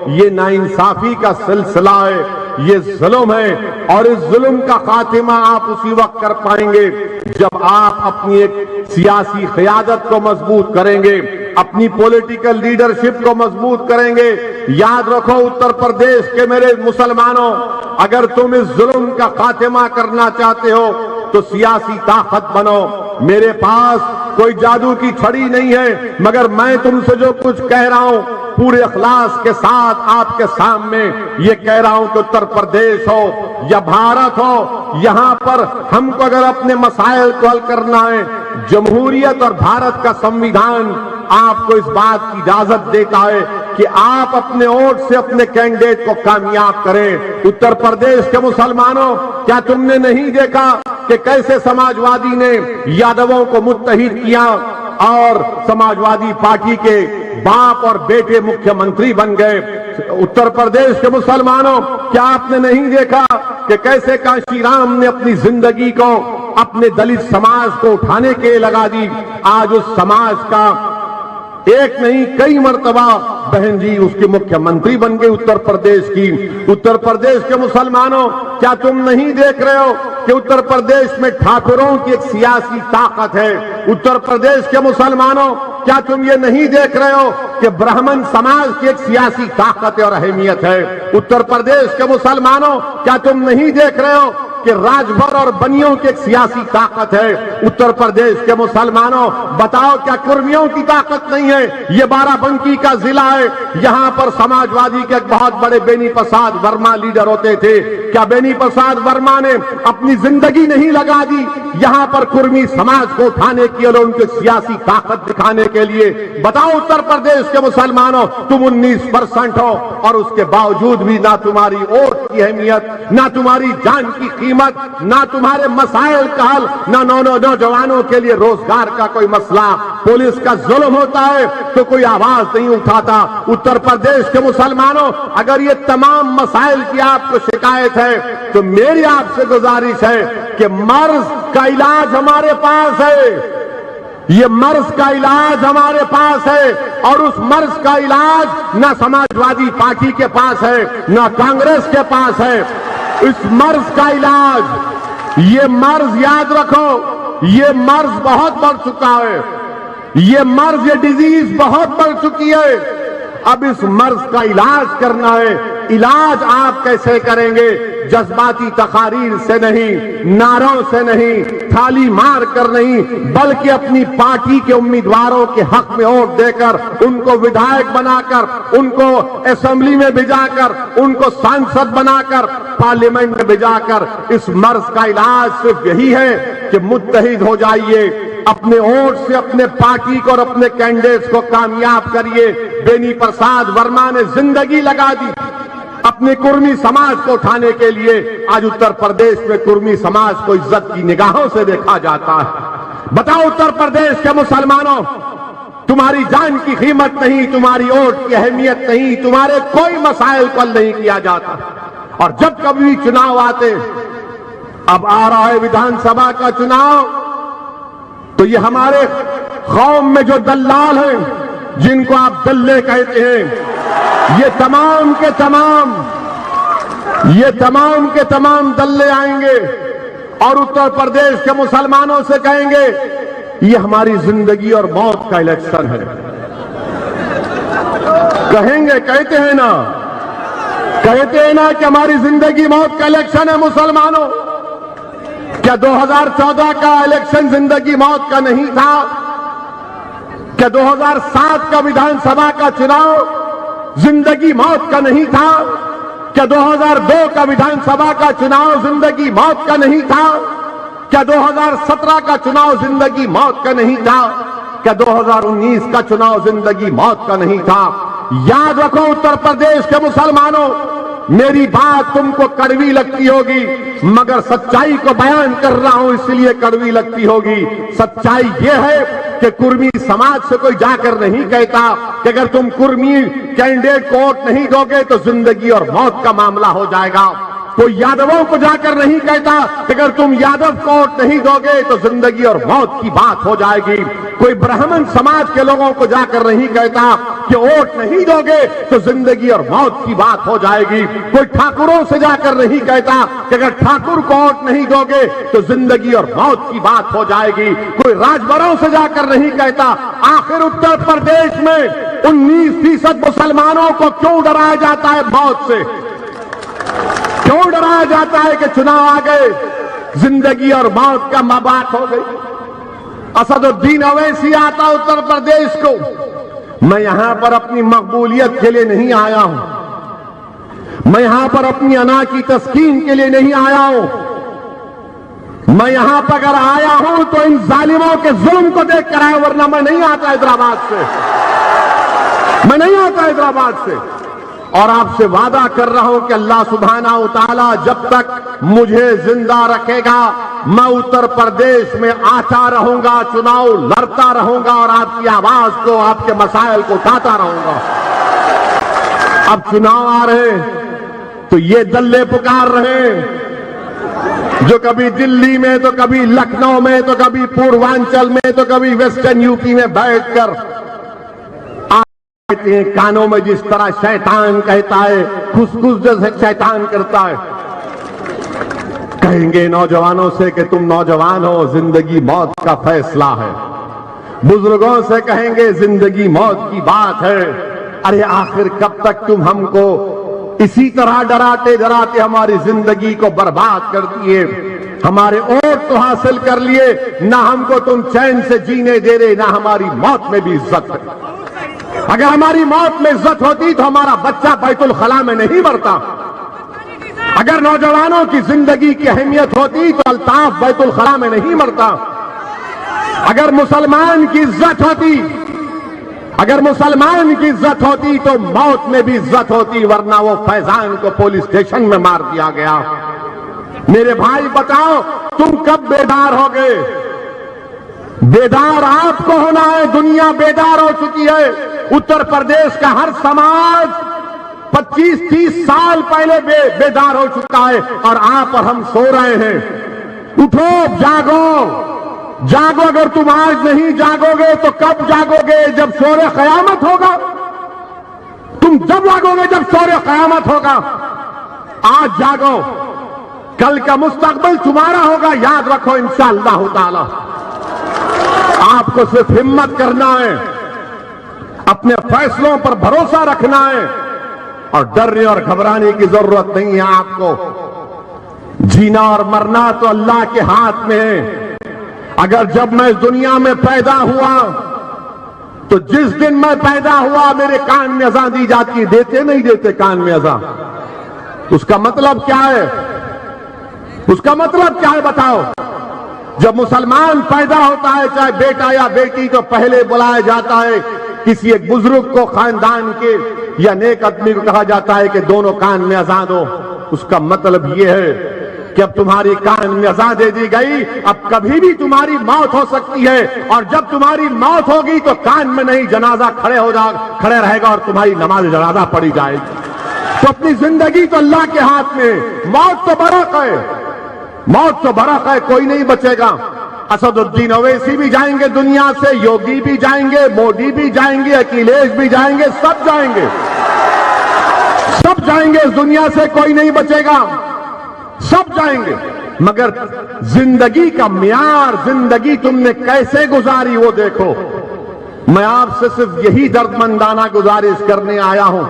یہ ناانصافی کا سلسلہ ہے، یہ ظلم ہے، اور اس ظلم کا خاتمہ آپ اسی وقت کر پائیں گے جب آپ اپنی ایک سیاسی قیادت کو مضبوط کریں گے، اپنی پولیٹیکل لیڈرشپ کو مضبوط کریں گے۔ یاد رکھو اتر پردیش کے میرے مسلمانوں، اگر تم اس ظلم کا خاتمہ کرنا چاہتے ہو تو سیاسی طاقت بنو۔ میرے پاس کوئی جادو کی چھڑی نہیں ہے، مگر میں تم سے جو کچھ کہہ رہا ہوں پورے اخلاص کے ساتھ آپ کے سامنے یہ کہہ رہا ہوں کہ اتر پردیش ہو یا بھارت ہو، یہاں پر ہم کو اگر اپنے مسائل کو حل کرنا ہے، جمہوریت اور بھارت کا سنویدھان آپ کو اس بات کی اجازت دیتا ہے کہ آپ اپنے ووٹ سے اپنے کینڈیڈیٹ کو کامیاب کریں۔ اتر پردیش کے مسلمانوں، کیا تم نے نہیں دیکھا کہ کیسے سماجوادی نے یادووں کو متحد کیا اور سماجوادی پارٹی کے باپ اور بیٹے مکھیہ منتری بن گئے؟ اتر پردیش کے مسلمانوں، کیا آپ نے نہیں دیکھا کہ کیسے کانشی رام نے اپنی زندگی کو اپنے دلت سماج کو اٹھانے کے لیے لگا دی؟ آج اس سماج کا ایک نہیں کئی مرتبہ بہن جی اس کی مکھیہ منتری بن گئی اتر پردیش کی۔ اتر پردیش کے مسلمانوں، کیا تم نہیں دیکھ رہے ہو کہ اتر پردیش میں ٹھاکروں کی ایک سیاسی طاقت ہے؟ اتر پردیش کے مسلمانوں، کیا تم یہ نہیں دیکھ رہے ہو کہ برہمن سماج کی ایک سیاسی طاقت اور اہمیت ہے؟ اتر پردیش کے مسلمانوں، کیا تم نہیں دیکھ رہے ہو کہ راجبھر اور بنیوں کی ایک سیاسی طاقت ہے؟ اتر پردیش کے مسلمانوں، بتاؤ کیا کرمیوں کی طاقت نہیں ہے؟ یہ بارہ بنکی کا ضلع ہے، یہاں پر سماجوادی کے ایک بہت بڑے بینی پرساد ورما لیڈر ہوتے تھے۔ کیا بینی پرساد ورما نے اپنی زندگی نہیں لگا دی یہاں پر کرمی سماج کو اٹھانے کی اور ان کی سیاسی طاقت دکھانے کے لیے؟ بتاؤ اتر پردیش کے مسلمانوں، تم 19% ہو اور اس کے باوجود بھی نہ تمہاری ووٹ کی اہمیت، نہ تمہاری جان کی قیمت، نہ تمہارے مسائل کا حل، نہ نوجوانوں کے لیے روزگار کا کوئی مسئلہ۔ پولیس کا ظلم ہوتا ہے تو کوئی آواز نہیں اٹھاتا۔ اتر پردیش کے مسلمانوں، اگر یہ تمام مسائل کی آپ کو شکایت ہے تو میری آپ سے گزارش ہے کہ مرض کا علاج ہمارے پاس ہے، یہ مرض کا علاج ہمارے پاس ہے، اور اس مرض کا علاج نہ سماجوادی پارٹی کے پاس ہے نہ کانگریس کے پاس ہے۔ اس مرض کا علاج، یہ مرض یاد رکھو، یہ مرض بہت بڑھ چکا ہے، یہ مرض، یہ ڈیزیز بہت بڑھ چکی ہے۔ اب اس مرض کا علاج کرنا ہے۔ علاج آپ کیسے کریں گے؟ جذباتی تقاریر سے نہیں، نعروں سے نہیں، تھالی مار کر نہیں، بلکہ اپنی پارٹی کے امیدواروں کے حق میں ووٹ دے کر، ان کو ودھائک بنا کر، ان کو اسمبلی میں بھیجا کر، ان کو سانسد بنا کر، پارلیمنٹ میں بھیجا کر۔ اس مرض کا علاج صرف یہی ہے کہ متحد ہو جائیے، اپنے ووٹ سے اپنے پارٹی کو اور اپنے کینڈیڈیٹس کو کامیاب کریے۔ بینی پرساد ورما نے زندگی لگا دی اپنے کرمی سماج کو اٹھانے کے لیے۔ آج اتر پردیش میں کرمی سماج کو عزت کی نگاہوں سے دیکھا جاتا ہے۔ بتاؤ اتر پردیش کے مسلمانوں، تمہاری جان کی قیمت نہیں، تمہاری ووٹ کی اہمیت نہیں، تمہارے کوئی مسائل کو حل نہیں کیا جاتا۔ اور جب کبھی چناؤ آتے، اب آ رہا ہے ویدھان سبھا کا چناؤ، تو یہ ہمارے قوم میں جو دلال ہیں، جن کو آپ دلے کہتے ہیں، یہ تمام کے تمام دلے آئیں گے اور اتر پردیش کے مسلمانوں سے کہیں گے یہ ہماری زندگی اور موت کا الیکشن ہے۔ کہیں گے، کہتے ہیں نا کہ ہماری زندگی موت کا الیکشن ہے۔ مسلمانوں، کیا 2014 کا الیکشن زندگی موت کا نہیں تھا؟ کیا 2007 کا ویدھان سبھا کا چناؤ زندگی موت کا نہیں تھا؟ کیا 2002 کا ویدھان سبھا کا چناؤ زندگی موت کا نہیں تھا؟ کیا 2017 کا چناؤ زندگی موت کا نہیں تھا؟ کیا 2019 کا چناؤ زندگی موت کا نہیں تھا؟ یاد رکھو اتر پردیش کے مسلمانوں، میری بات تم کو کڑوی لگتی ہوگی، مگر سچائی کو بیان کر رہا ہوں اس لیے کڑوی لگتی ہوگی۔ سچائی یہ ہے کہ کرمی سماج سے کوئی جا کر نہیں کہتا کہ اگر تم کرمی کینڈیڈیٹ کو ووٹ نہیں دو گے تو زندگی اور موت کا معاملہ ہو جائے گا۔ کوئی یادووں کو جا کر نہیں کہتا کہ اگر تم یادو کو ووٹ نہیں دو گے تو زندگی اور موت کی بات ہو جائے گی. کوئی برہمن سماج کے لوگوں کو جا کر نہیں کہتا کہ ووٹ نہیں دو گے تو زندگی اور موت کی بات ہو جائے گی. کوئی ٹھاکروں سے جا کر نہیں کہتا کہ اگر ٹھاکر کو ووٹ نہیں دو گے تو زندگی اور موت کی بات ہو جائے گی. کوئی راجبروں سے جا کر نہیں کہتا. آخر اتر پردیش میں 19% مسلمانوں کو کیوں ڈرایا جاتا ہے موت سے؟ کیوں ڈرایا جاتا ہے کہ چناؤ آ گئے زندگی اور موت کا مباحث ہو گئی؟ اسد الدین اویسی آتا اتر پردیش کو. میں یہاں پر اپنی مقبولیت کے لیے نہیں آیا ہوں. میں یہاں پر اپنی انا کی تسکین کے لیے نہیں آیا ہوں. میں یہاں پر اگر آیا ہوں تو ان ظالموں کے ظلم کو دیکھ کر آیا, ورنہ میں نہیں آتا حیدرآباد سے. میں نہیں آتا حیدرآباد سے. اور آپ سے وعدہ کر رہا ہوں کہ اللہ سبحانہ و تعالی جب تک مجھے زندہ رکھے گا میں اتر پردیش میں آتا رہوں گا, چناؤ لڑتا رہوں گا اور آپ کی آواز کو, آپ کے مسائل کو اٹھاتا رہوں گا. اب چناؤ آ رہے تو یہ دلے پکار رہے جو کبھی دلی میں تو کبھی لکھنؤ میں تو کبھی پوروانچل میں تو کبھی ویسٹرن یو پی میں بیٹھ کر کہتے ہیں کانوں میں جس طرح شیطان کہتا ہے, کھس کھس جیسے شیطان کرتا ہے. کہیں گے نوجوانوں سے کہ تم نوجوان ہو, زندگی موت کا فیصلہ ہے. بزرگوں سے کہیں گے زندگی موت کی بات ہے. ارے آخر کب تک تم ہم کو اسی طرح ڈراتے ڈراتے ہماری زندگی کو برباد کر دیے. ہمارے ووٹ تو حاصل کر لیے, نہ ہم کو تم چین سے جینے دے رہے, نہ ہماری موت میں بھی عزت ہے. اگر ہماری موت میں عزت ہوتی تو ہمارا بچہ بیت الخلا میں نہیں مرتا. اگر نوجوانوں کی زندگی کی اہمیت ہوتی تو الطاف بیت الخلا میں نہیں مرتا. اگر مسلمان کی عزت ہوتی, اگر مسلمان کی عزت ہوتی تو موت میں بھی عزت ہوتی, ورنہ وہ فیضان کو پولیس اسٹیشن میں مار دیا گیا. میرے بھائی بتاؤ تم کب بیدار ہو گئے؟ بیدار آپ کو ہونا ہے. دنیا بیدار ہو چکی ہے. اتر پردیش کا ہر سماج 25-30 سال پہلے بیدار ہو چکا ہے اور آپ اور ہم سو رہے ہیں. اٹھو, جاگو, جاگو. اگر تم آج نہیں جاگو گے تو کب جاگو گے؟ جب شور قیامت ہوگا. تم جب جاگو گے جب شور قیامت ہوگا. آج جاگو, کل کا مستقبل تمہارا ہوگا. یاد رکھو انشاءاللہ تعالی. آپ کو صرف ہمت کرنا ہے, اپنے فیصلوں پر بھروسہ رکھنا ہے اور ڈرنے اور گھبرانے کی ضرورت نہیں ہے. آپ کو جینا اور مرنا تو اللہ کے ہاتھ میں ہے. اگر جب میں اس دنیا میں پیدا ہوا تو جس دن میں پیدا ہوا میرے کان میں اذان دی جاتی ہے. دیتے نہیں دیتے کان میں اذان؟ اس کا مطلب کیا ہے؟ اس کا مطلب کیا ہے بتاؤ؟ جب مسلمان پیدا ہوتا ہے چاہے بیٹا یا بیٹی تو پہلے بلایا جاتا ہے کسی ایک بزرگ کو خاندان کے یا نیک آدمی کو کہا جاتا ہے کہ دونوں کان میں اذان دو. اس کا مطلب یہ ہے کہ اب تمہاری کان میں اذان دے دی گئی, اب کبھی بھی تمہاری موت ہو سکتی ہے. اور جب تمہاری موت ہوگی تو کان میں نہیں, جنازہ کھڑے رہے گا اور تمہاری نماز جنازہ پڑھی جائے گی. تو اپنی زندگی تو اللہ کے ہاتھ میں. موت تو برق ہے, موت تو برق ہے, کوئی نہیں بچے گا. اسد الدین اویسی بھی جائیں گے دنیا سے, یوگی بھی جائیں گے, مودی بھی جائیں گے, اکھلیش بھی جائیں گے, سب جائیں گے, سب جائیں گے اس دنیا سے, کوئی نہیں بچے گا, سب جائیں گے. مگر زندگی کا معیار, زندگی تم نے کیسے گزاری وہ دیکھو. میں آپ سے صرف یہی درد مندانہ گزارش کرنے آیا ہوں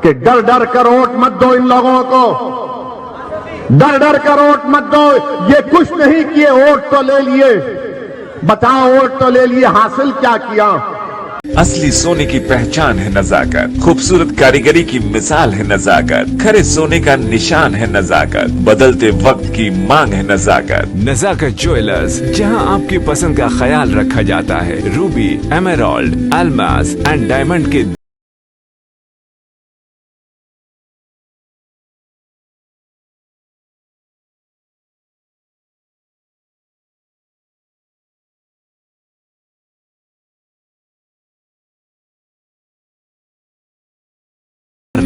کہ ڈر ڈر کر ووٹ مت دو ان لوگوں کو, ڈر ڈر کر ووٹ مت دو. یہ کچھ نہیں کیے, ووٹ تو لے لیے. بتاؤ ووٹ تو لے لیے, حاصل کیا کیا؟ اصلی سونے کی پہچان ہے نزاکت, خوبصورت کاریگری کی مثال ہے نزاکت, کھرے سونے کا نشان ہے نزاکت, بدلتے وقت کی مانگ ہے نزاکت. نزاکت جویلرز, جہاں آپ کی پسند کا خیال رکھا جاتا ہے. روبی, ایمرالڈ, الماس اینڈ ڈائمنڈ کے